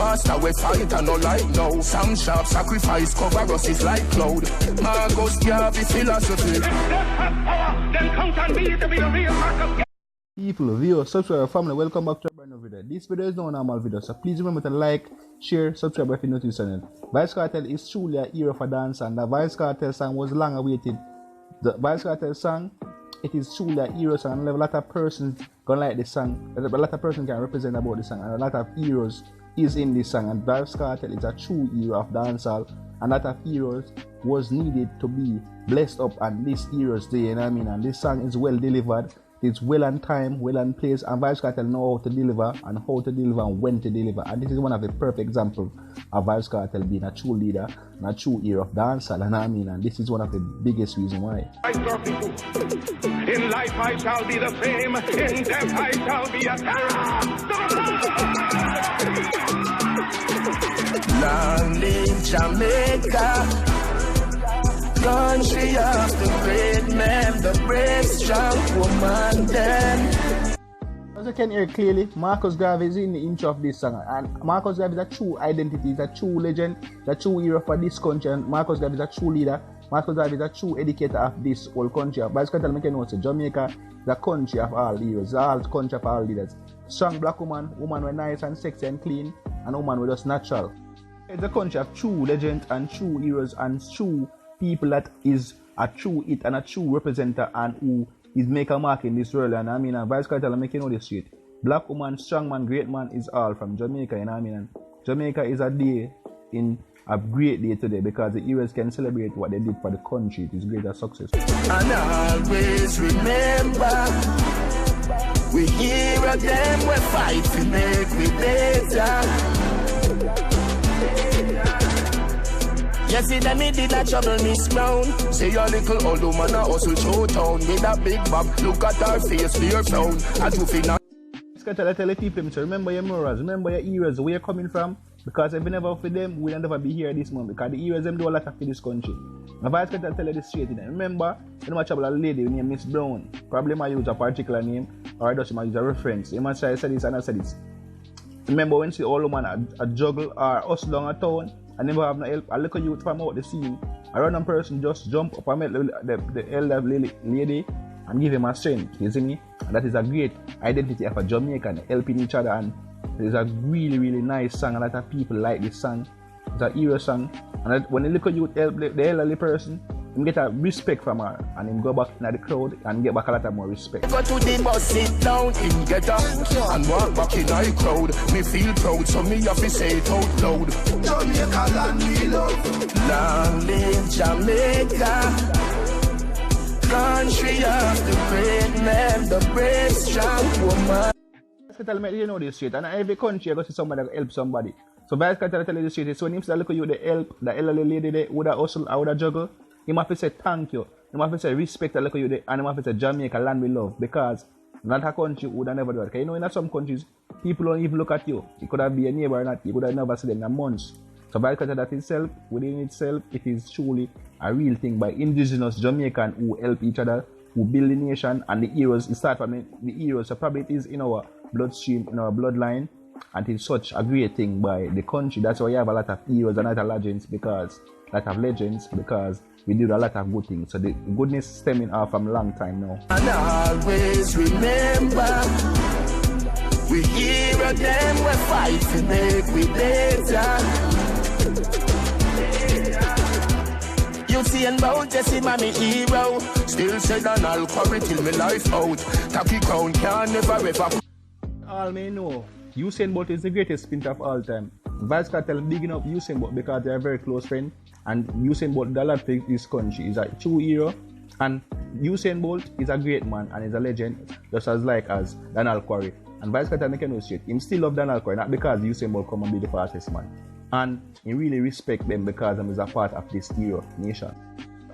faster we fight and no like no. Some sharp sacrifice cover us is like cloud. Marcus Garvey philosophy. If death has power, then count on me to be the real Marcus. People, viewers, subscribe, family, welcome back to a brand new video. This video is no normal video, so please remember to like, share, subscribe if you're new to this channel. Vybz Kartel is truly a hero for dance, and the Vybz Kartel song was long awaited. The Vybz Kartel song, it is truly a hero song, and a lot of persons gonna like this song. A lot of persons can represent about this song, and a lot of heroes is in this song. And Vybz Kartel is a true hero of dancehall, and a lot of heroes was needed to be blessed up on this heroes day, you know what I mean? And this song is well delivered. It's well on time, well on place, and Vybz Kartel know how to deliver and how to deliver and when to deliver. And this is one of the perfect examples of Vybz Kartel being a true leader and a true hero of dancehall, and I mean, and this is one of the biggest reasons why. In life I shall be the same, in death I shall be a terror. Long live Jamaica, country of the great man, the brave, strong woman, then. As you can hear clearly, Marcus Garvey is in the intro of this song, and Marcus Garvey is a true identity, is a true legend, a true hero for this country, and Marcus Garvey is a true leader. Marcus Garvey is a true educator of this whole country. Vybz Kartel make you know, Jamaica is a country of all heroes, all country of all leaders. Strong black woman with nice and sexy and clean, and woman with just natural. It's a country of true legends and true heroes and true people that is a true it and a true representative and who is make a mark in this world. And I mean, Vybz Kartel make you know this shit. Black woman, strong man, great man is all from Jamaica, you know what I mean? And Jamaica is a day in a great day today because the heroes can celebrate what they did for the country. It is greater success. And always remember, we hear them, we fight to make we better. You see them in the trouble Miss Brown. Say your little old woman a hustle show town with a big bag. Look at her face, fear frown. As you feel not. I tell the people, remember your morals, remember your heroes, where you're coming from. Because if we never for them, we'll never be here this month. Because the heroes them do a lot for this country. Now Vybz Kartel tell you this straight. Remember, you know trouble a lady named Miss Brown. Probably might use a particular name, or just might use a reference. You must say this and I said this. Remember when she old woman a juggle or hustle down a town and never have no help, a little youth from out the scene, a random person just jump up and meet the elder lady and give him a strength, you see me? And that is a great identity of a Jamaican, helping each other, and it is a really, really nice song. A lot of people like this song. It's a hero song. And when the little youth help the elderly person, him get a respect from her, and him go back in the crowd and get back a lot of more respect. Go to the bus, sit down, him get up and walk back in the crowd. Me feel proud, so me have to say it out loud. Jamaica land we love. Long live Jamaica, country of the great man, the brave, strong woman. Vybz Kartel make you know this shit, and every country I go to somebody that help somebody. So Vybz Kartel tell you this shit, so when him say look at you the help, the elderly lady there would have hustle, I would have juggle. He must say thank you. He must say respect a little you there, and he must say Jamaica land we love, because not a country would have never do it. Because you know in some countries people don't even look at you. You could have been a neighbor or not, you could have never seen them in months. So Vybz Kartel that itself, within itself, it is truly a real thing by indigenous Jamaican who help each other, who build the nation, and the heroes, it start from the heroes, so probably it is in our bloodstream, in our bloodline, and it's such a great thing by the country. That's why you have a lot of heroes and a lot of legends, because we did a lot of good things. So the goodness stemming off from a long time now. And always remember, we hear them, we fight to make we better. You see and bout Jesse mommy hero, still said an alcohol till me life out. Tacky crown can never ever. All may know, Usain Bolt is the greatest sprinter of all time. Vybz Kartel bigging up Usain Bolt because they are very close friends, and Usain Bolt does a lot for this country. He's a true hero, and Usain Bolt is a great man and is a legend, just as Daniel Quarry. And Vybz Kartel make no straight. Him still love Daniel Quarry, not because Usain Bolt come and be the fastest man. And he really respect them because he is a part of this hero nation.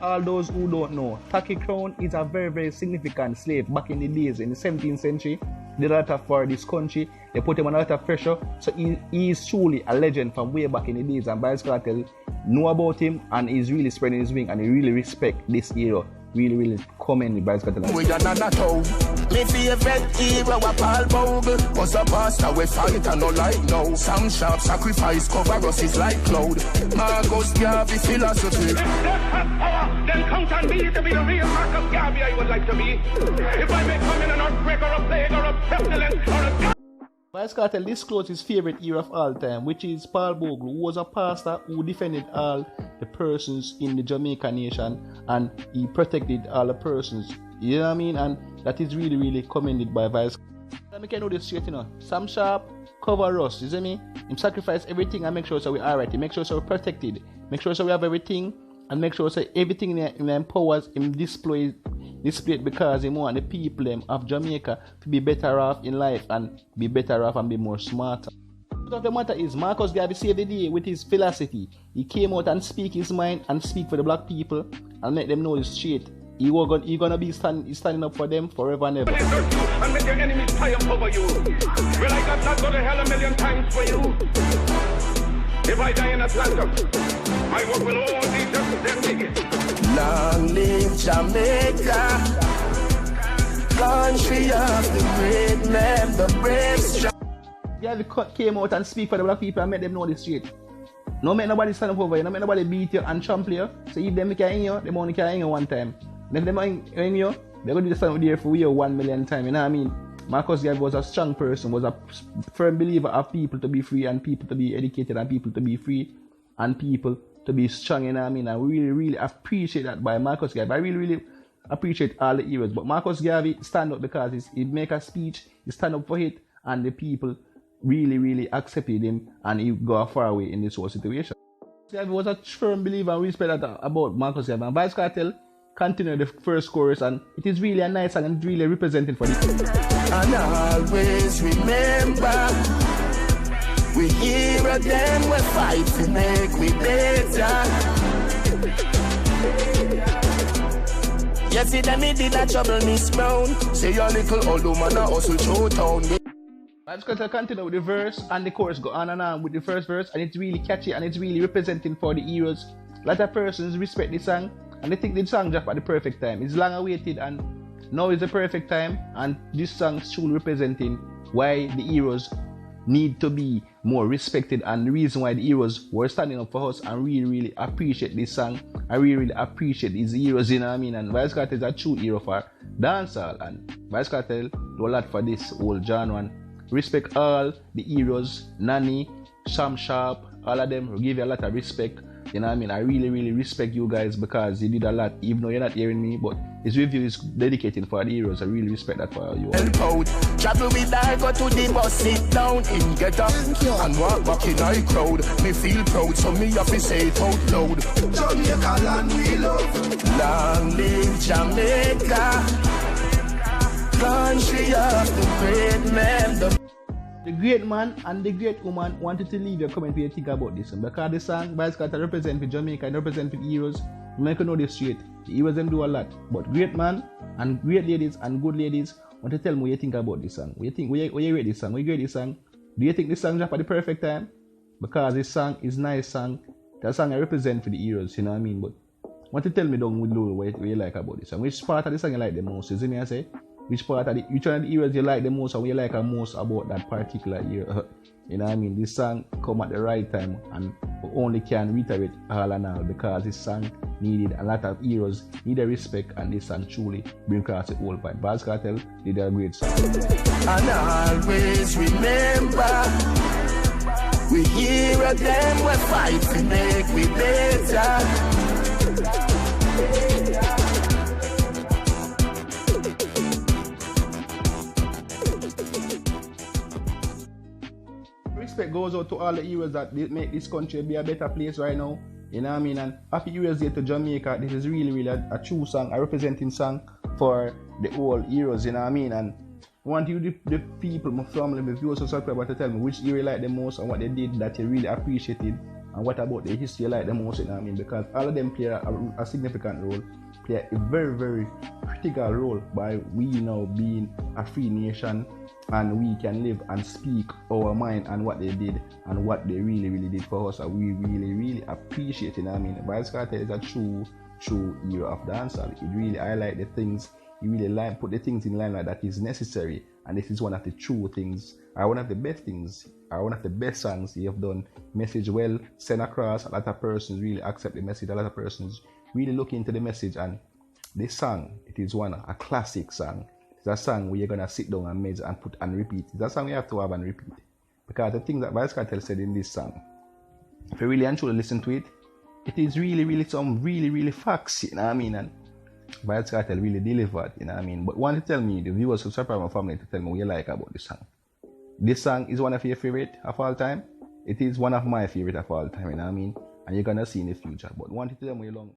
All those who don't know, Taki Crown is a very, very significant slave back in the days in the 17th century. Did a lot for this country. They put him on a lot of pressure. So he is truly a legend from way back in the days. And Vybz Kartel know about him, and he's really spreading his wing, and he really respect this hero. Really, really commend Vybz Kartel. We are not at home. Me favorite hero a Paul Bogle. Was a pastor we fight and no like no. Some sharp sacrifice cover us is like cloud. Marcus Garvey philosophy. If death has power, then count on me to be the real Marcus Garvey I would like to be. If I may come in an earthquake or a plague or a pestilence or a... Vybz Kartel disclosed his favorite hero of all time, which is Paul Bogle, who was a pastor who defended all the persons in the Jamaica nation and he protected all the persons. You know what I mean? And that is really, really commended by Vybz. Let me know this straight, you know. Sam Sharp cover us, you see me? Him sacrifice everything and make sure so we alright. He make sure so we're protected. Make sure so we have everything and make sure so everything in the powers him displayed because he want the people them of Jamaica to be better off in life and be better off and be more smarter. But the matter is, Marcus Garvey saved the day with his philosophy. He came out and speak his mind and speak for the black people and let them know the straight. He gonna be standing up for them forever and ever. And make your enemies triumph over you. Will I not go to hell a million times for you? If I die in Atlanta, my work will all be just them niggas. Long live Jamaica, country of the great men, the brave strong. Yeah, came out and speak for the black people and make them know the straight. No make nobody stand up over you, no make nobody beat you and trample you. So if them can hang you, them only can hang you one time. And if them hang you, they're going to stand there for you 1 million times, you know what I mean? Marcus Garvey was a strong person, was a firm believer of people to be free and people to be educated and people to be free and people to be strong, you know what I mean? I really, really appreciate that by Marcus Garvey. I really, really appreciate all the heroes. But Marcus Garvey stand up because he make a speech, he stand up for it, and the people really, really accepted him and he got far away in this whole situation. Marcus Garvey was a firm believer and respect that about Marcus Garvey. And Vybz Kartel continued the first chorus and it is really a nice song and it's really representing for the and always remember, we hear them, we fight to make we better. You see them, it did not trouble Miss Brown. Say your little old woman a hustle through town. Vybz Kartel continue with the verse and the chorus go on and on with the first verse and it's really catchy and it's really representing for the heroes. A lot of persons respect the song and they think the song dropped at the perfect time. It's long awaited and now is the perfect time and this song should representing why the heroes need to be more respected and the reason why the heroes were standing up for us and really, really appreciate this song. I really, really appreciate these heroes, you know what I mean? And Vybz Kartel is a true hero for dancehall and Vybz Kartel do a lot for this whole genre and respect all the heroes, Nanny, Sam Sharp, all of them give you a lot of respect. You know what I mean? I really, really respect you guys because you did a lot, even though you're not hearing me, but his review is dedicated for the heroes. I really respect that for you all. Travel with I go to the bus, sit down in get up and walk back in I crowd. Me feel proud, so me have to say it out loud. Jamaica land we love. Long live Jamaica, country of the great men. The great man and the great woman wanted to leave your comment what you think about this one because the song Vybz Kartel represent for Jamaica and represent for the heroes. You make you know this straight. The heroes them do a lot. But great man and great ladies and good ladies want to tell me what you think about this song. What you think, what you rate this song? What you rate this song? Do you think this song drop at the perfect time? Because this song is nice song. That song I represent for the heroes, you know what I mean? But want to tell me down with low what you like about this song. Which part of the song you like the most? You see me I say? Which part of the which one of the heroes you like the most or what you like the most about that particular hero? You know what I mean? This song come at the right time and we only can reiterate all and all because this song needed a lot of heroes, needed respect and this song truly bring across the whole vibe. Vybz Kartel did a great song. And always remember, we hear them, we fight to make we better. Respect goes out to all the heroes that make this country be a better place right now. You know what I mean? And happy heroes day to Jamaica. This is really, really a true song, a representing song for the whole heroes, you know what I mean? And I want you, the people, my family, my viewers, and subscribers to tell me which hero you like the most and what they did that you really appreciated and what about the history you like the most, you know what I mean? Because all of them play a significant role, play a very, very critical role by we now being a free nation and we can live and speak our mind and what they did and what they really, really did for us. And we really, really appreciate it, you know what I mean? Vybz Kartel is a true hero of dancehall. It really highlight the things you really put the things in line like that is necessary, and this is one of the true things, or one of the best things, or one of the best songs you have done. Message well sent across. A lot of persons really accept the message. A lot of persons really look into the message, and this song, it is a classic song. It's a song where you're gonna sit down and measure and put and repeat. It's a song you have to have and repeat, because the things that Vybz Kartel said in this song, if you really and truly listen to it, it is really some really facts, you know what I mean? And Vybz Kartel really delivered, you know what I mean? But want to tell me, the viewers who subscribe my family, to tell me what you like about this song. This song is one of your favorite of all time. It is one of my favorite of all time, you know what I mean? And you're gonna see in the future. But want to tell me long.